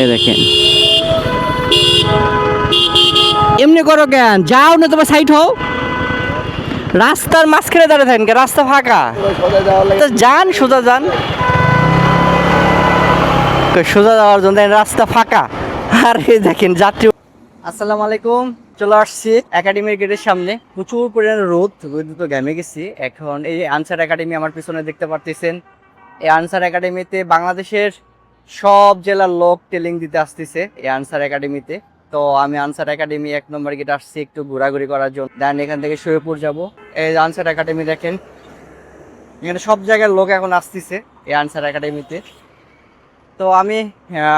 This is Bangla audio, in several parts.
এই দেখেন এমনি করো কেন, যাও না তোমার সাইড হও, রাস্তার মাঝখানে দাঁড়িয়ে থাকেন, রাস্তা ফাঁকা তো যান, সোজা যান, সোজা যাওয়ার জন্য রাস্তা ফাঁকা। আর এই দেখেন যাত্রী। আসসালামু আলাইকুম, চলে আসছি একাডেমির গেটের সামনে। প্রচুর পরিমাণে রোদ তো ঘেমে গেছি। এখন এই আনসার একাডেমি আমার পিছনে দেখতে পারতেছেন। এই আনসার একাডেমিতে বাংলাদেশের সব জেলার লোক ট্রেনিং দিতে আসতেছে এই আনসার একাডেমিতে। তো আমি আনসার একাডেমি 1 নম্বর গেট আসছি একটু ঘোরাঘুরি করার জন্য। দেন এখান থেকে শরীয়তপুর যাব। এই আনসার একাডেমি দেখেন, এখানে সব জায়গার লোক এখন আসতেছে এই আনসার একাডেমিতে। তো আমি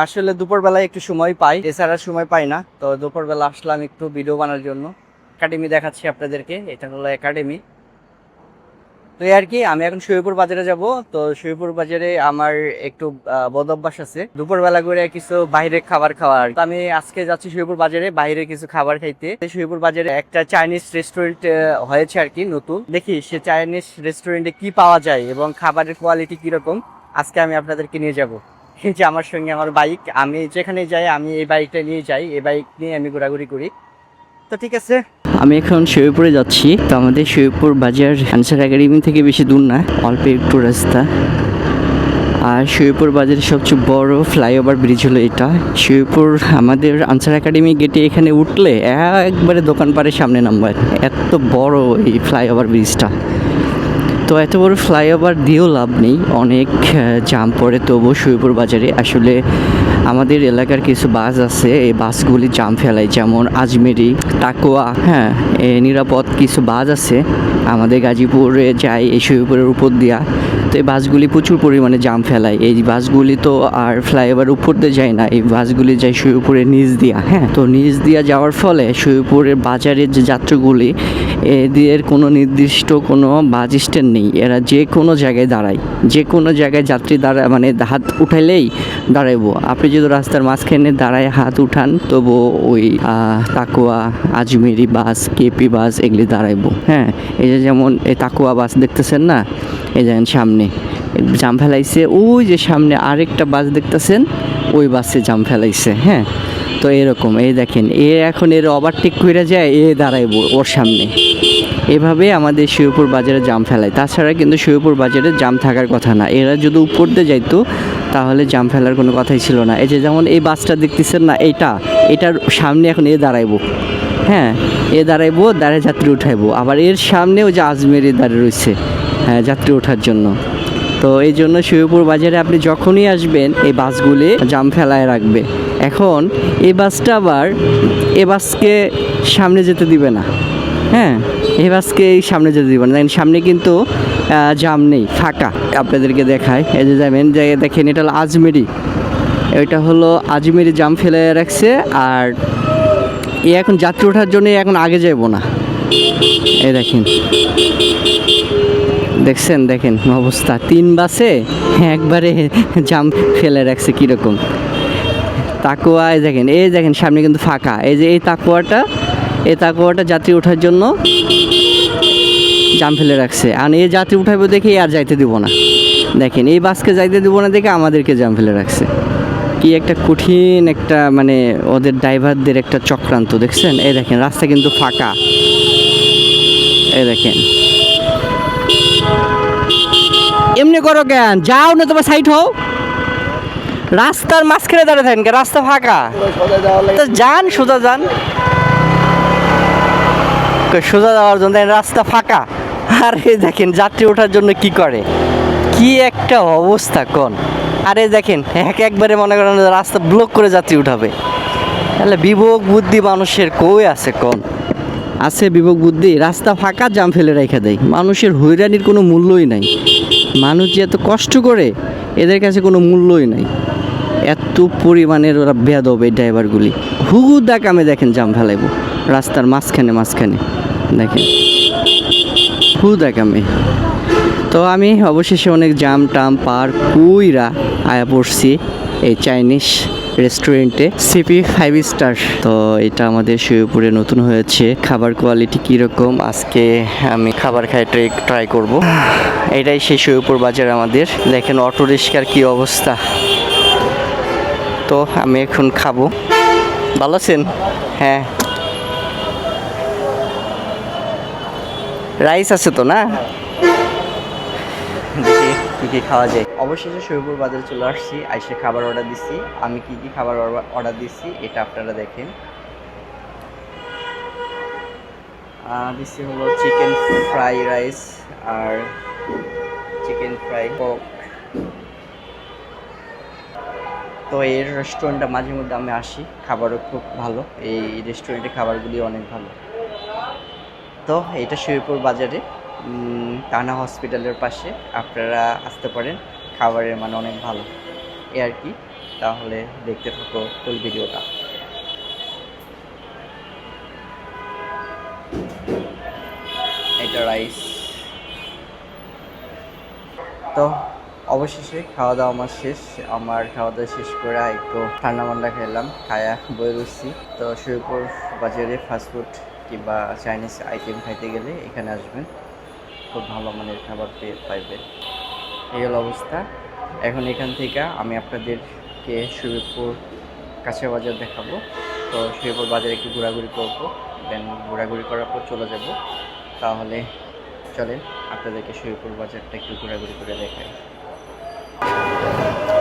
আসলে দুপুরবেলায় একটু সময় পাই, এছাড়া সময় পাই না। তো দুপুরবেলা আসলাম একটু ভিডিও বানার জন্য। একাডেমি দেখাচ্ছি আপনাদেরকে, এটা হলো একাডেমি। তো এই আর কি, আমি এখন শরীয়তপুর বাজারে যাব। তো শরীয়তপুর বাজারে আমার একটু বদ অভ্যাস আছে দুপুরবেলা করে কিছু বাইরের খাবার খাওয়ার। তো আমি আজকে যাচ্ছি শরীয়তপুর বাজারে বাইরে কিছু খাবার খাইতে। শরীয়তপুর বাজারে একটা চাইনিজ রেস্টুরেন্ট হয়েছে আর কি নতুন। দেখি সে চাইনিজ রেস্টুরেন্টে কি পাওয়া যায় এবং খাবারের কোয়ালিটি কিরকম, আজকে আমি আপনাদেরকে নিয়ে যাব। এই যে আমার সঙ্গে আমার বাইক, আমি যেখানে যাই আমি এই বাইকটা নিয়ে যাই, এই বাইক নিয়ে আমি ঘোরাঘুরি করি। তো ঠিক আছে, আমি এখন শরীয়তপুরে যাচ্ছি। তো আমাদের শরীয়তপুর বাজার আনসার একাডেমি থেকে বেশি দূর না, অল্প একটু রাস্তা। আর শরীয়তপুর বাজারের সবচেয়ে বড় ফ্লাইওভার ব্রিজ হলো এটা। শরীয়তপুর আমাদের আনসার একাডেমি গেটে এখানে উঠলে একবারে দোকানপাটের সামনে নাম্বার, এত বড় এই ফ্লাইওভার ব্রিজটা। তো এত বড় ফ্লাইওভার দিয়েও লাভ নেই, অনেক জাম পড়ে। তবুও শরীয়তপুর বাজারে আসলে আমাদের এলাকার কিছু বাস আছে, এই বাসগুলি জাম ফেলায়, যেমন আজমেরি, টাকুয়া, হ্যাঁ নিরাপদ কিছু বাস আছে আমাদের গাজীপুরে যায় এই শরীয়তপুরের উপর দিয়া। তো এই বাসগুলি প্রচুর পরিমাণে জাম ফেলায়। এই বাসগুলি তো আর ফ্লাইওভার উপর দিয়ে যায় না, এই বাসগুলি যায় শরীয়তপুরের নিচ দিয়া। হ্যাঁ, তো নিচ দিয়া যাওয়ার ফলে শরীয়তপুরের বাজারের যে যাত্রীগুলি এদের কোনো নির্দিষ্ট কোনো বাস স্ট্যান্ড নেই, এরা যে কোনো জায়গায় দাঁড়ায়, যে কোনো জায়গায় যাত্রী দাঁড়ায়, মানে হাত উঠাইলেই দাঁড়াইবো। আপনি যদি রাস্তার মাঝখানে দাঁড়ায় হাত উঠান তবু ওই তাকুয়া, আজমেরি বাস, কেপি বাস এগুলি দাঁড়াইবো। হ্যাঁ, এই যে যেমন এই তাকুয়া বাস দেখতেছেন না, এই যেন সামনে জাম ফেলাইছে, ওই যে সামনে আরেকটা বাস দেখতেছেন, ওই বাসে জাম ফেলাইছে। হ্যাঁ, তো এরকম এই দেখেন এ এখন এর ওভারটেক করে যায়, এ দাঁড়াইবো ওর সামনে। এভাবে আমাদের শরীয়তপুর বাজারে জাম ফেলায়। তাছাড়া কিন্তু শরীয়তপুর বাজারে জাম থাকার কথা না, এরা যদি উপর দিয়ে যাইতো তাহলে জাম ফেলার কোনো কথাই ছিল না। এই যে যেমন এই বাসটা দেখতেছেন না, এটার সামনে এখন এ দাঁড়াইবো। হ্যাঁ, এ দাঁড়াইবো, দাঁড়ায় যাত্রী উঠাইবো। আবার এর সামনেও যে আজমেরি দাঁড়িয়ে রয়েছে, হ্যাঁ, যাত্রী ওঠার জন্য। তো এই জন্য শরীয়তপুর বাজারে আপনি যখনই আসবেন এই বাসগুলি জাম ফেলায় রাখবে। এখন এই বাসটা আবার এ বাসকে সামনে যেতে দিবে না। হ্যাঁ, এই বাসকে সামনে যেতে দিবে না, সামনে কিন্তু জাম নেই, ফাঁকা। আপনাদেরকে দেখায়, এই যে যাবেন দেখেন, এটা হলো আজমেরি, এটা হলো আজমেরি জাম ফেলে রাখছে। আর এ এখন যাত্রী ওঠার জন্য এখন আগে যাইব না। এই দেখেন, দেখছেন, দেখেন অবস্থা, 3 বাসে একবারে জাম ফেলে রাখছে কীরকম। তাকুয়া দেখেন, এই দেখেন সামনে কিন্তু ফাঁকা। এই যে এই তাকুয়াটা যাত্রী ওঠার জন্য জাম ফেলে রাখছে। আর এই যাত্রী উঠাইবো দেখে আর যাইতে দিব না। দেখেন এই বাসকে যাইতে দিব না দেখে আমাদেরকে জাম ফেলে রাখছে। কি একটা কঠিন একটা, মানে ওদের ড্রাইভারদের একটা চক্রান্ত, দেখছেন। এই দেখেন রাস্তা কিন্তু ফাঁকা, এই দেখেন এমনি করো কেন, যাও না তোমার সাইড হও, রাস্তার মাঝখানে দাঁড়িয়ে থাকেন, রাস্তা ফাঁকা তো যান, সোজা যান, সোজা যাওয়ার জন্য রাস্তা ফাঁকা। আর এই দেখেন যাত্রী ওঠার জন্য কি করে, কি একটা অবস্থা কোন। আরে দেখেন একবারে মনে করেন রাস্তা ব্লক করে যাত্রী উঠাবে। তাহলে বিবেক বুদ্ধি মানুষের কই আছে কোন, আছে বিবেক বুদ্ধি? রাস্তা ফাঁকা জাম ফেলে রেখে দেয়। মানুষের হয়রানির কোনো মূল্যই নাই। মানুষ যে এত কষ্ট করে এদের কাছে কোনো মূল্যই নাই। এত পরিমাণের ওরা বেয়াদব এই ড্রাইভারগুলি। হুগুদা কামে দেখেন জাম ফেলাইব রাস্তার মাঝখানে দেখেন, হুদা কামে। তো আমি অবশেষে অনেক জাম টাম পার কইরা আয়া পড়ছি এই চাইনিজ রেস্টুরেন্টে, সিপি 5 স্টার। তো এটা আমাদের শরীয়তপুরে নতুন হয়েছে। খাবার কোয়ালিটি কীরকম আজকে আমি খাবার খাই ট্রাই করব। এটাই সেই শরীয়তপুর বাজার আমাদের। দেখেন অটো রিক্সার কী অবস্থা, তো আমি এখন খাবো। ভালো আছেন? হ্যাঁ, রাইস আছে তো না? দেখি কী কী খাওয়া যায়। অবশেষে শরীয়তপুর বাজারে চলে আসছি, আইসে খাবার অর্ডার দিচ্ছি। আমি কি কি খাবার অর্ডার দিচ্ছি এটা আপনারা দেখেন। দিচ্ছি হলো চিকেন ফ্রাই রাইস আর চিকেন ফ্রাই কক। তো এই রেস্টুরেন্টটা মাঝে মধ্যে আমি আসি, খাবারও খুব ভালো। এই রেস্টুরেন্টের খাবারগুলি অনেক ভালো। তো এটা শরীয়তপুর বাজারে টানা হসপিটালের পাশে, আপনারা আসতে পারেন। খাবারের মানে অনেক ভালো এই আর কি। তাহলে দেখতে থাকো ফুল ভিডিওটা। এটা রাইস। তো অবশেষে খাওয়া দাওয়া আমার শেষ। আমার খাওয়া দাওয়া শেষ করে একটু ঠান্ডা মান্ডা খেলাম, খায়া বই রয়েছি। তো শরীয়তপুর বাজারে ফাস্টফুড কিংবা চাইনিজ আইটেম খাইতে গেলে এখানে আসবেন, খুব ভালো মানের খাবার পাইবেন। এই হলো অবস্থা। এখন এখান থেকে আমি আপনাদেরকে শরীয়তপুর কাঁচা বাজার দেখাবো। তো শরীয়তপুর বাজারে একটু ঘোরাঘুরি করবো, দেন ঘোরাঘুরি করার পর চলে যাব। তাহলে চলেন আপনাদেরকে শরীয়তপুর বাজারটা একটু ঘোরাঘুরি করে দেখাই।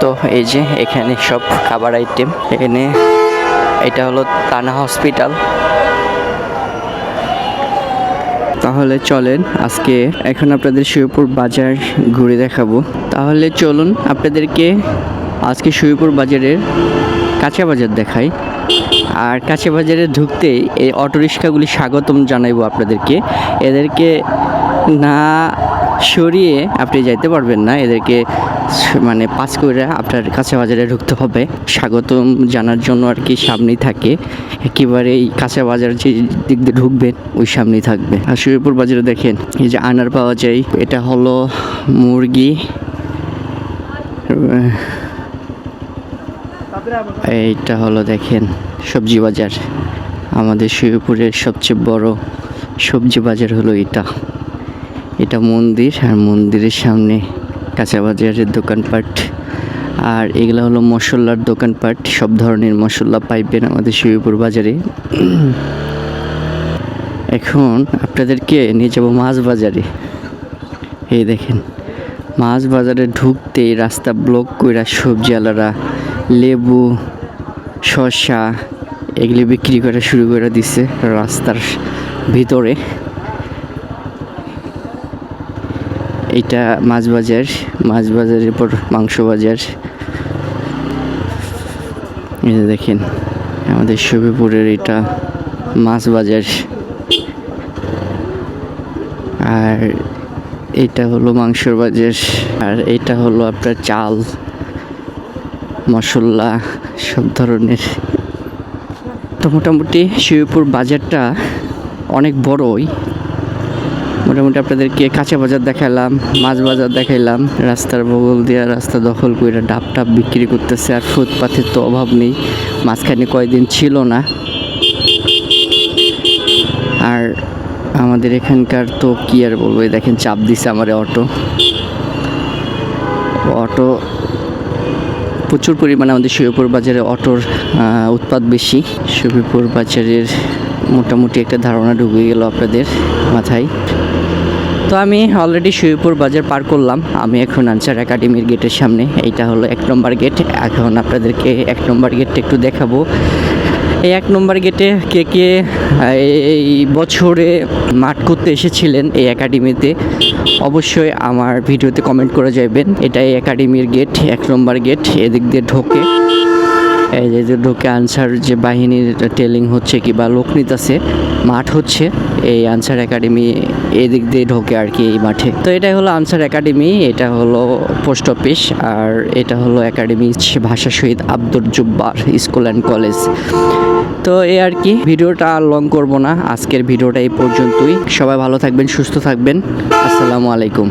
তো এই যে এখানে সব খাবার আইটেম, এখানে এটা হলো টানা হসপিটাল। তাহলে চলেন আজকে এখন আপনাদের শরীয়তপুর বাজার ঘুরে দেখাবো। তাহলে চলুন আপনাদেরকে আজকে শরীয়তপুর বাজারের কাঁচা বাজার দেখাই। আর কাঁচা বাজারে ঢুকতেই এই অটোরিক্সাগুলি স্বাগতম জানাইবো আপনাদেরকে। এদেরকে না সরিয়ে আপনি যাইতে পারবেন না, এদেরকে মানে পাস করে আপনার কাঁচা বাজারে ঢুকতে হবে। স্বাগতম জানার জন্য আর কি সামনেই থাকে, একেবারে এই কাঁচা বাজার যে দিক দিয়ে ঢুকবেন ওই সামনেই থাকবে। আর শরীয়তপুর বাজারে দেখেন এই যে আনার পাওয়া যায়, এটা হলো মুরগি, এইটা হলো দেখেন সবজি বাজার। আমাদের শরীয়তপুরের সবচেয়ে বড় সবজি বাজার হলো এটা মন্দির, আর মন্দিরের সামনে কাঁচা বাজারের দোকানপাট। আর এগুলো হলো মশলার দোকানপাট, সব ধরনের মশলা পাইবেন আমাদের শরীয়তপুর বাজারে। এখন আপনাদেরকে নিয়ে যাবো মাছ বাজারে। এই দেখেন মাছ বাজারে ঢুকতেই রাস্তা ব্লক কইরা সবজিওয়ালারা লেবু, শসা এগুলি বিক্রি করা শুরু করে দিছে রাস্তার ভিতরে। এটা মাছ বাজারের পর মাংস বাজার। এই যে দেখেন আমাদের শরীয়তপুরের এটা মাছ বাজার। আর এটা হলো মাংসর বাজার। আর এটা হলো আপনার চাল, মশলা সব ধরনের। তো মোটামুটি শরীয়তপুর বাজারটা অনেক বড়ই। মোটামুটি আপনাদেরকে কাঁচা বাজার দেখালাম, মাছ বাজার দেখাইলাম। রাস্তার বগল দিয়ে রাস্তা দখল করে ডাব টাব বিক্রি করতেছে। আর ফুটপাথের তো অভাব নেই, মাঝখানে কয়েকদিন ছিল না। আর আমাদের এখানকার তো কি আর বলবো, দেখেন চাপ দিছে আমার অটো প্রচুর পরিমাণে। আমাদের শরীয়তপুর বাজারে অটোর উৎপাদ বেশি। শরীয়তপুর বাজারের মোটামুটি একটা ধারণা ঢুকে গেল আপনাদের মাথায়। তো আমি অলরেডি শরীয়তপুর বাজার পার করলাম। আমি এখন আনসার একাডেমির গেটের সামনে। এইটা হলো 1 নম্বর গেট। এখন আপনাদেরকে 1 নম্বর গেটটা একটু দেখাবো। এই 1 নম্বর গেটে কে কে এই বছরে মাঠ করতে এসেছিলেন এই একাডেমিতে, অবশ্যই আমার ভিডিওতে কমেন্ট করে যাবেন। এটা এই একাডেমির গেট, 1 নম্বর গেট। এদিক দিয়ে ঢোকে, এই যে ঢোকে আনসার যে বাহিনীর ট্রেনিং হচ্ছে কি বা লোক নিতেছে, মাঠ হচ্ছে এই আনসার একাডেমি এদিক দিয়ে ঢোকে আর কি এই মাঠে। তো এটাই হলো আনসার একাডেমি, এটা হলো পোস্ট অফিস, আর এটা হলো academy Bhasha Shahid Abdul Jabbar school and college. তো এই আর কি, ভিডিওটা আর লং করব না, আজকের ভিডিওটা এই পর্যন্তই। সবাই ভালো থাকবেন, সুস্থ থাকবেন। আসসালামু আলাইকুম।